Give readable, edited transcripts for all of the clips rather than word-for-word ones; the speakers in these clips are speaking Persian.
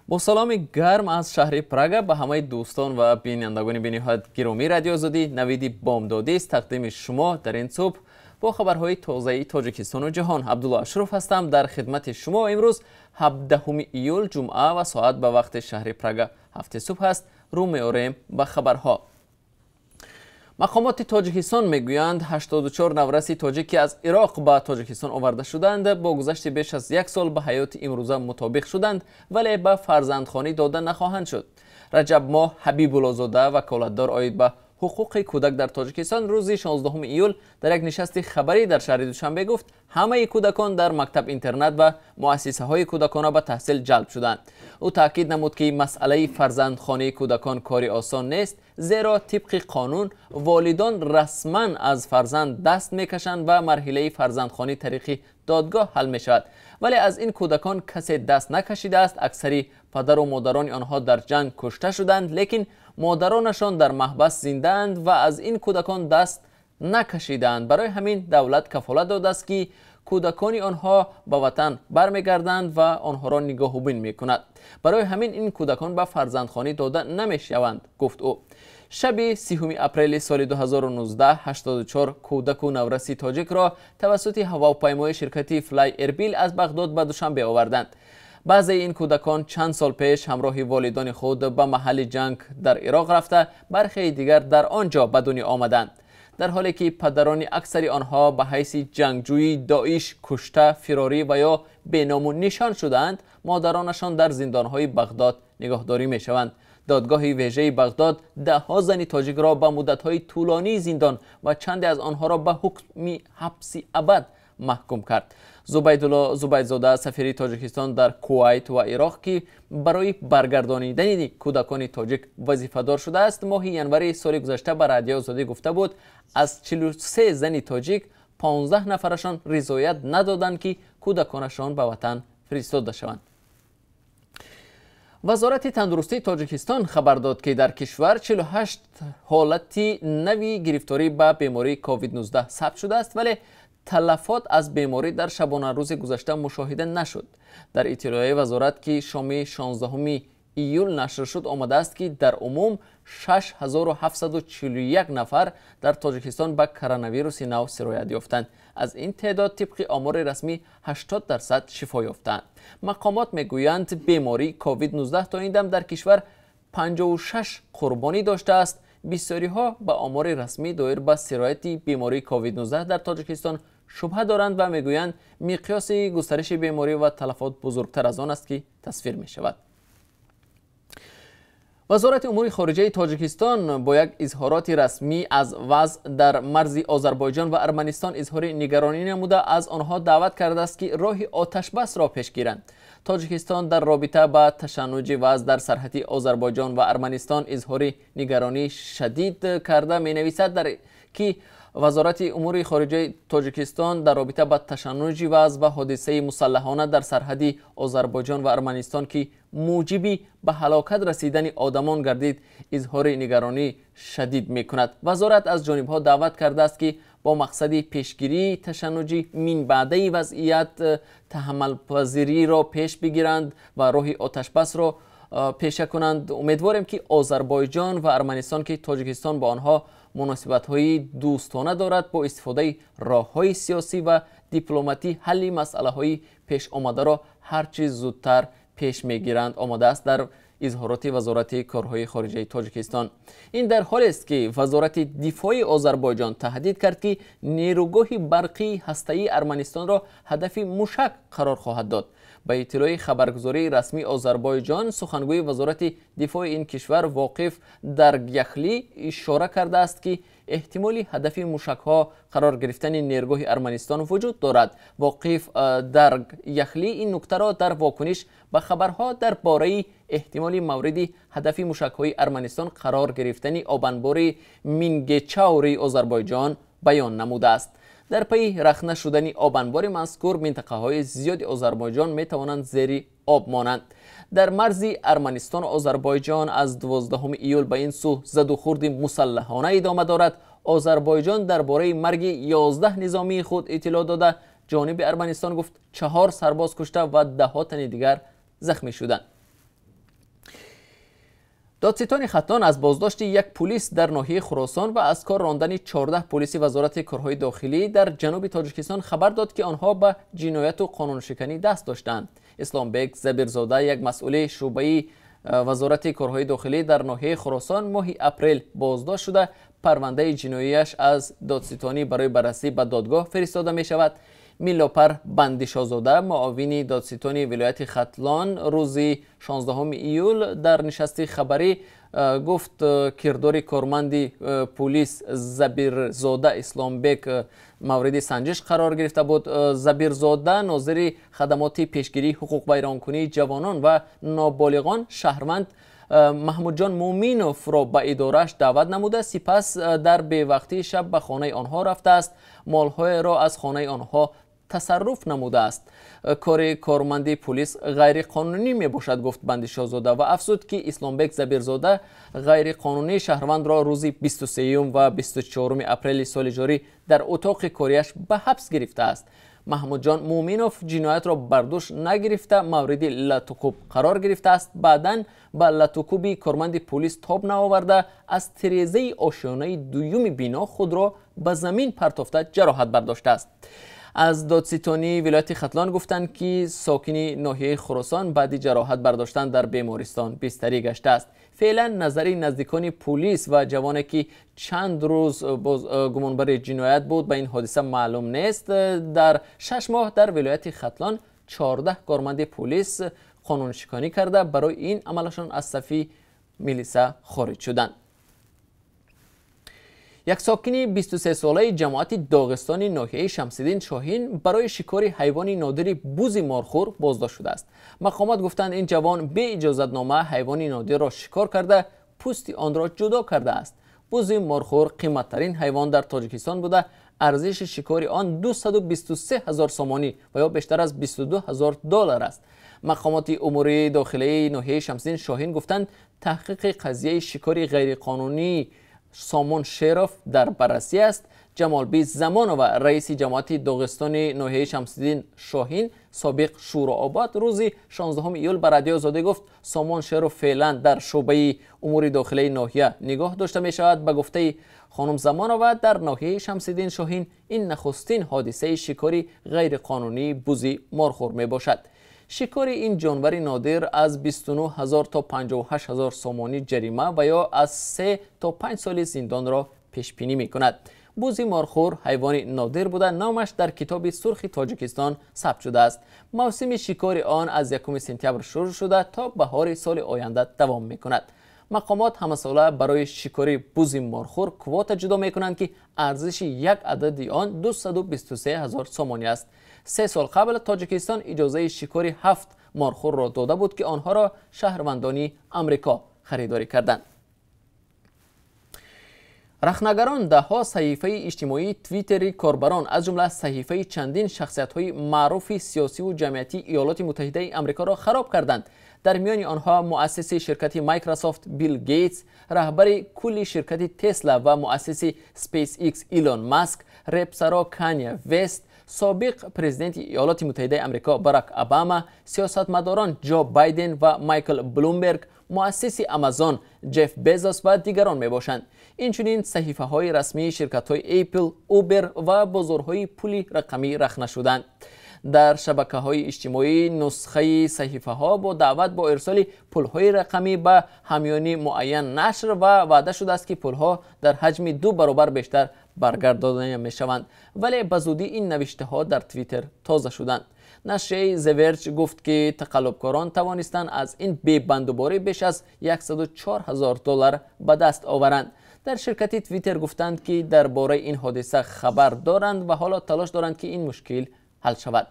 با سلام گرم از شهر پراگ به همه دوستان و بینندگان بی‌نهایت گرامی رادیو آزادی نویدی بامدادی است تقدیم شما در این صبح با خبرهای تازه تاجیکستان و جهان. عبدالله اشرف هستم در خدمت شما. امروز 17 ایول جمعه و ساعت به وقت شهر پراگ 7 صبح است. رو می‌آوریم به خبرها. مقامات تاجیکستان میگویند 84 نورسی تاجیکی از عراق به تاجیکستان آورده شدند با گذشت بیش از یک سال به حیات امروزه مطابق شدند ولی به فرزندخوانی داده نخواهند شد. رجب ماه حبیب الله زاده وکالتدار عاید به حقوق کودک در تاجیکستان روز 16 ایول در یک نشست خبری در شهر دوشنبه گفت همه کودکان در مکتب اینترنت و مؤسسه های کودکانه به تحصیل جلب شدند. او تاکید نمود که مسئله فرزندخوانی کودکان کاری آسان نیست، زیرا طبق قانون والدان رسما از فرزند دست میکشند و مرحله فرزندخوانی طریق دادگاه حل می شود. ولی از این کودکان کسی دست نکشیده است. اکثری پدر و مادران آنها در جنگ کشته شدند، لیکن مادرانشان در محبس زنده اند و از این کودکان دست نکشیدند. برای همین دولت کفالت داده است که کودکان آنها به وطن برمیگردند و آنها را نگاهبین میکند. برای همین این کودکان به فرزندخوانی داده نمیشوند، گفت او. شب 30 اپریل سال 2019 84 کودک و نورسی تاجیک را توسط هواپیمای شرکتی فلای اربیل از بغداد به دوشنبه آوردند. بعضی این کودکان چند سال پیش همراه والدان خود به محل جنگ در عراق رفته، برخی دیگر در آنجا به دنیا آمدند، در حالی که پدران اکثری آنها به حیث جنگجوی داعش کشته، فراری و یا بینام و نشان شدند. مادرانشان در زندانهای بغداد نگهداری می شوند. دادگاه ویژه بغداد 10 زن تاجیک را به مدت‌های طولانی زندان و چند از آنها را به حکم حبس ابد محکوم کرد. زبیدزاده سفیر تاجیکستان در کویت و عراق که برای برگردانیدن کودکان تاجیک وظیفه دار شده است، ماه ینوری سال گذشته به رادیو آزادی گفته بود از 43 زن تاجیک 15 نفرشان رضایت ندادند که کودکانشان به وطن فرستاده شوند. وزارت تندرستی تاجیکستان خبر داد که در کشور 48 حالت نوی گرفتاری به بیماری کووید 19 ثبت شده است، ولی تلفات از بیماری در شبانه روز گذشته مشاهده نشد. در اطلاعیه وزارت که شام 16 ایول نشر شد آمده است که در عموم 6741 نفر در تاجیکستان به کرونا ویروس نو سرایت یافتند. از این تعداد طبق آمار رسمی 80% شفا یافتند. مقامات میگویند بیماری کووید 19 تا این دم در کشور 56 قربانی داشته است. بسیاری ها به آمار رسمی دایر به سرایت بیماری کووید 19 در تاجیکستان شبهه دارند و میگویند مقیاس گسترش بیماری و تلفات بزرگتر از آن است که تصویر می شود. وزارت امور خارجه تاجیکستان با یک اظهارات رسمی از وضع در مرز آذربایجان و ارمنستان اظهار نگرانی نموده از آنها دعوت کرده است که راه آتش بس را پیش گیرند. تاجیکستان در رابطه با تشنج وضع در سرحد آذربایجان و ارمنستان اظهار نگرانی شدید کرده می نویسد که وزارت امور خارجه تاجیکستان در رابطه با تشنج وضع و حادثه مسلحانه در سرحد آذربایجان و ارمنستان که موجبی به هلاکت رسیدن آدمان گردید اظهار نگرانی شدید می کند. وزارت از جانبها دعوت کرده است که با مقصد پیشگیری تشنج من بعده وضعیت تحمل پذیری را پیش بگیرند و راه آتش بس را پیشه کنند. امیدواریم که آذربایجان و ارمنستان که تاجیکستان با آنها مناسبت‌های دوستانه دارد با استفاده راه‌های سیاسی و دیپلماتی حل مسئله‌های پیش آمده را هر چیز زودتر پیش می‌گیرند آمده است در اظهارات وزارت کارهای خارجه تاجیکستان. این در حالی است که وزارت دفاع آذربایجان تهدید کرد که نیروگاه برقی هسته‌ای ارمنستان را هدف موشک قرار خواهد داد. به اطلاع خبرگزاری رسمی آذربایجان سخنگوی وزارت دفاع این کشور واقف در یخلی اشاره کرده است که احتمالی هدف موشک‌ها قرار گرفتن نیروگاه ارمنستان وجود دارد. واقف در یخلی این نکته را در واکنش به خبرها درباره احتمالی موردی هدف موشک‌های ارمنستان قرار گرفتن آبانبار مینگچاوری آذربایجان بیان نموده است. در پی رخنه شدن آبانبار مذکور منطقه های زیاد آذربایجان می توانند زیر آب مانند. در مرز ارمنستان و آذربایجان از 12 ایول به این سو زد و خورد مسلحانه ادامه دارد. آذربایجان درباره مرگ 11 نظامی خود اطلاع داده. جانب ارمنستان گفت 4 سرباز کشته و 10 تن دیگر زخمی شدند. دادستان ختلان از بازداشت یک پلیس در ناحیه خراسان و از کار راندن 14 پلیس وزارت کارهای داخلی در جنوب تاجیکستان خبر داد که آنها به جنایت و قانونشکنی دست داشتند. اسلامبک زبیرزاده، یک مسئول شعبه وزارت کارهای داخلی در ناحیه خراسان، ماه اپریل بازداشت شده. پرونده جناییش از دادستانی برای بررسی به دادگاه فرستاده می شود. میلاپر بندیشازاده، معاون دادستانی ولایت ختلان، روز 16 ایول در نشست خبری گفت کردار کارمند پلیس زبیرزاده اسلامبک مورد سنجش قرار گرفته بود. زبیرزاده ناظر خدمات پیشگیری حقوق ویرانکنی جوانان و نابالغان شهروند محمود جان مومینوف را به ادارهش دعوت نموده، سپس در بی‌وقتی شب به خانه آنها رفته است. مالهای را از خانه آنها تصرف نموده است. کار کارمند پلیس غیر قانونی می باشد، گفت بندیشازاده و افزود که اسلامبک زبیرزاده غیر قانونی شهروند را روز 23 و 24 اپریل سال جاری در اتاق کاریش به حبس گرفته است. محمود جان مومینوف جنایت را برداشت نگرفته مورد لطوکوب قرار گرفته است. بعداً به لطوکوبی کارمند پلیس تاب نآورده از تریزه آشیانه دوم بنا خود را به زمین پرتافته جراحت برداشته است. از دادستانی ولایت ختلان گفتند که ساکن ناحیه خراسان بعد جراحت برداشتن در بیمارستان بستری گشته است. فعلا نظر نزدیکان پلیس و جوانی که چند روز گمانبر جنایت بود به این حادثه معلوم نیست. در 6 ماه در ولایت ختلان 14 کارمند پلیس قانون شکنی کرده برای این عملشان از صف میلیسا خارج شدند. یک ساکن 23 ساله جماعت داغستانی ناحیه شمس‌الدین شاهین برای شکار حیوان نادر بز مارخور بازداشت شده است. مقامات گفتند این جوان به اجازتنامه حیوان نادر را شکار کرده پوست آن را جدا کرده است. بز مارخور قیمت‌ترین حیوان در تاجیکستان بوده. ارزش شکار آن 223,000 سومانی و یا بیشتر از 22,000 دلار است. مقامات امور داخلی ناحیه شمس‌الدین شاهین گفتند تحقیق قضیه شکار غیرقانونی سامان شیروف در بررسی است. جمال بی زمانو و رئیس جماعت داغستانی ناحیه شمس‌الدین شاهین سابق شورآباد روز 16 ایول به رادیو آزادی گفت سامان شیروف فعلا در شعبه امور داخلی ناحیه نگاه داشته می شود. به گفته خانم زمانو در ناحیه شمس‌الدین شاهین این نخستین حادثه شکاری غیر قانونی بز مارخور می باشد. شکار این جانور نادر از 29,000 تا 58,000 سومانی جریمه و یا از 3 تا 5 سال زندان را پیش بینی می کند. بز مارخور حیوان نادر بوده. نامش در کتاب سرخ تاجیکستان ثبت شده است. موسم شکار آن از 1 سپتامبر شروع شده تا بهار سال آینده دوام می کند. مقامات همساله برای شکار بز مارخور کوتا جدا می کنند که ارزش یک عدد آن 223,000 سومانی است. 3 سال قبل تاجیکستان اجازه شکار 7 مارخور را داده بود که آنها را شهروندان آمریکا خریداری کردند. رخنگران دهها صحیفه اجتماعی توییتر کاربران از جمله صحیفه چندین شخصیت‌های معروف سیاسی و جمعیتی ایالات متحده آمریکا را خراب کردند. در میان آنها مؤسس شرکت مایکروسافت بیل گیتس، رهبر کل شرکت تسلا و مؤسس اسپیس ایکس ایلون ماسک، رپسرا کانیه وست، سابق پرزیدنت ایالات متحده آمریکا باراک اوباما، سیاستمداران جو بایدن و مایکل بلومبرگ، مؤسس آمازون جف بزوس و دیگران می باشند. اینچنین صحیفه های رسمی شرکت های اپل، اوبر و بازارهای پولی رقمی رخنه شدند. در شبکه های اجتماعی نسخه صحیفه ها با دعوت با ارسال پول های رقمی به همیانی معین نشر و وعده شده است که پول ها در حجم 2 برابر بیشتر برگردانده می شوند، ولی به زودی این نوشته ها در توییتر تازه شدند. نشریه زورج گفت که تقلبکاران توانستند از این بی‌بندوباری بیش از 104,000 دلار به دست آورند. در شرکت توییتر گفتند که درباره این حادثه خبر دارند و حالا تلاش دارند که این مشکل حل شود.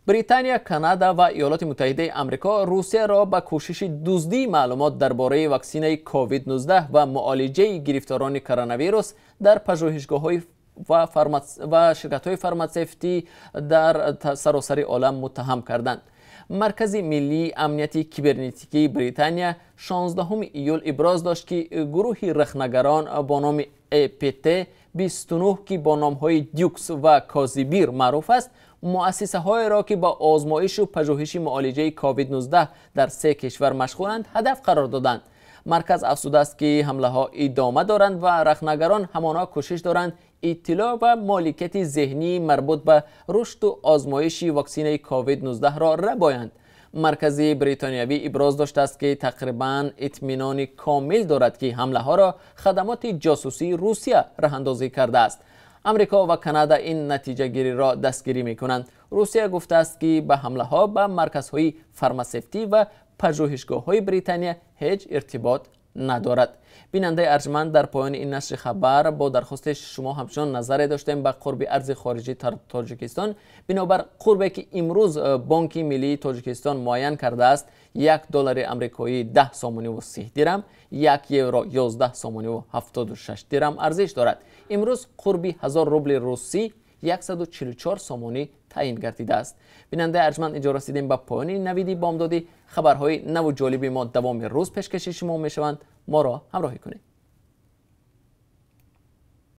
بریتانیا، کانادا و ایالات متحده آمریکا روسیه را به کوشش دزدی معلومات درباره واکسن کووید 19 و معالجه گرفتاران کرونا ویروس در پژوهشگاه‌های و شرکت‌های فارماسیوتی در سراسر عالم متهم کردند. مرکز ملی امنیت کیبرنتیکی بریتانیا 16 ایول ابراز داشت که گروهی رخنگران با نام APT 29 که با نام‌های دیوکس و کازیبیر معروف است، مؤسسه های را که با آزمایش و پژوهش معالجه کووید 19 در 3 کشور مشغولند هدف قرار دادند. مرکز افزوده است که حمله ها ادامه دارند و رخنگران همانا کوشش دارند اطلاع و مالکیت ذهنی مربوط به رشد و آزمایش واکسن کووید 19 را ربایند. مرکز بریتانیایی ابراز داشته است که تقریباً اطمینان کامل دارد که حمله ها را خدمات جاسوسی روسیه راه اندازی کرده است. امریکا و کانادا این نتیجه گیری را دستگیری می کنند. روسیه گفته است که به حمله ها به مرکزهای فارماسیتی و پژوهشگاه های بریتانیا هیچ ارتباط ندارد. بیننده ارجمند، در پایان این نشر خبر با درخواست شما همچنان نظر داشتیم به قرب ارز خارجی تاجیکستان. بنابر قربی که امروز بانک ملی تاجیکستان معین کرده است، $1 آمریکایی 10 سامانی و 30 درم، 1 یورو 11 سامانی و 76 درم ارزش دارد. امروز قربی 1000 روبل روسی 144 سامانی تعیین گردیده است. بیننده ارجمند، اینجا رسیدیم به پایان نویدی بامدادی. خبرهای نو و جالبی ما دوام روز پیشکش شما میشوند. ما را همراهی کنید.